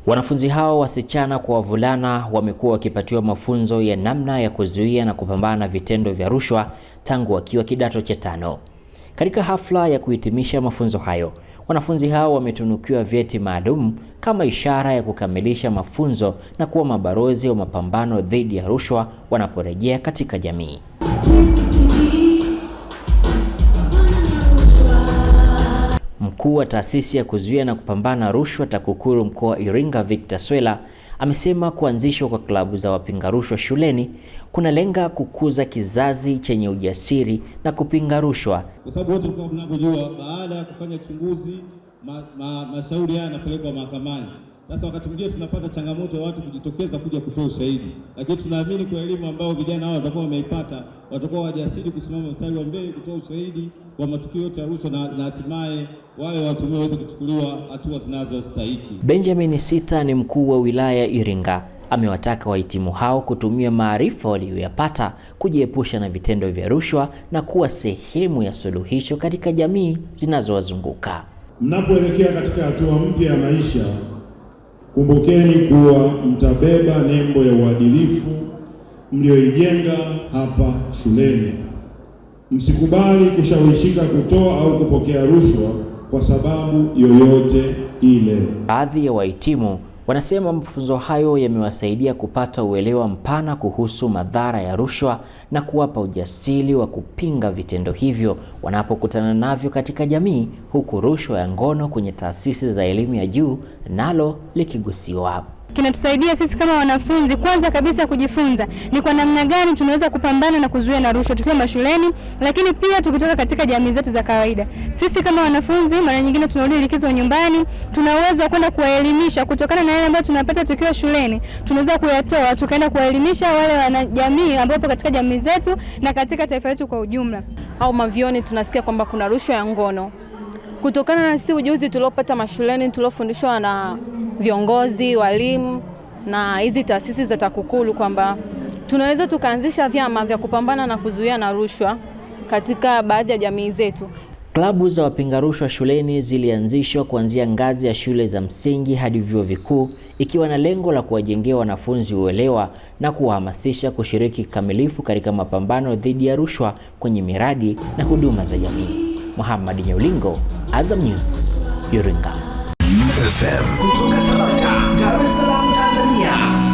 Wanafunzi hao wasichana kwa wavulana wamekuwa wakipatiwa mafunzo ya namna ya kuzuia na kupambana na vitendo vya rushwa tangu wakiwa kidato cha 5. Katika hafla ya kuhitimisha mafunzo hayo, wanafunzi hao wametunukiwa vyeti maalum kama ishara ya kukamilisha mafunzo na kuwa mabalozi wa mapambano dhidi ya rushwa wanaporejea katika jamii. Mkuu wa taasisi ya kuzuia na kupambana na rushwa TAKUKURU mkoa wa Iringa, Victor Swela, amesema kuanzishwa kwa klabu za wapinga rushwa shuleni kunalenga kukuza kizazi chenye ujasiri na kupinga rushwa. Kwa sababu wote tulikuwa tunavyojua, baada ya kufanya uchunguzi mashauri haya yanapelekwa mahakamani. Sasa wakati mwingine tunapata changamoto ya watu kujitokeza kuja kutoa ushahidi, lakini tunaamini kwa elimu ambao vijana hao watakuwa wameipata, watakuwa wajasiri kusimama mstari wa mbele kutoa ushahidi kwa matukio yote ya rushwa na hatimaye wale watuhumiwa waweze kuchukuliwa hatua zinazostahili. Benjamin Sita ni mkuu wa wilaya Iringa. Amewataka wahitimu hao kutumia maarifa waliyoyapata kujiepusha na vitendo vya rushwa na kuwa sehemu ya suluhisho katika jamii zinazowazunguka. Mnapoelekea katika hatua mpya ya maisha, kumbukeni kuwa mtabeba nembo ya uadilifu mlioijenga hapa shuleni. Msikubali kushawishika kutoa au kupokea rushwa kwa sababu yoyote ile. Baadhi ya wahitimu wanasema mafunzo hayo yamewasaidia kupata uelewa mpana kuhusu madhara ya rushwa na kuwapa ujasiri wa kupinga vitendo hivyo wanapokutana navyo katika jamii, huku rushwa ya ngono kwenye taasisi za elimu ya juu nalo likigusiwa. Kinatusaidia sisi kama wanafunzi kwanza kabisa kujifunza ni kwa namna gani tunaweza kupambana na kuzuia na rushwa tukiwa mashuleni, lakini pia tukitoka katika jamii zetu za kawaida. Sisi kama wanafunzi mara nyingine tunarudi likizo nyumbani, tuna uwezo wa kwenda kuwaelimisha kutokana na yale ambayo tunapata tukiwa shuleni. Tunaweza kuyatoa tukaenda kuwaelimisha wale wanajamii ambao katika jamii zetu na katika taifa letu kwa ujumla. Au mavioni tunasikia kwamba kuna rushwa ya ngono. Kutokana na sisi ujuzi tuliopata mashuleni, tuliofundishwa na viongozi, walimu na hizi taasisi za TAKUKURU kwamba tunaweza tukaanzisha vyama vya kupambana na kuzuia na rushwa katika baadhi ya jamii zetu. Klabu za wapinga rushwa shuleni zilianzishwa kuanzia ngazi ya shule za msingi hadi vyuo vikuu, ikiwa na lengo la kuwajengea wanafunzi uelewa na kuwahamasisha kushiriki kikamilifu katika mapambano dhidi ya rushwa kwenye miradi na huduma za jamii. Muhammad Nyaulingo, Azam News, Iringa. FM kutoka Tabata, Dar es Salaam, Tanzania.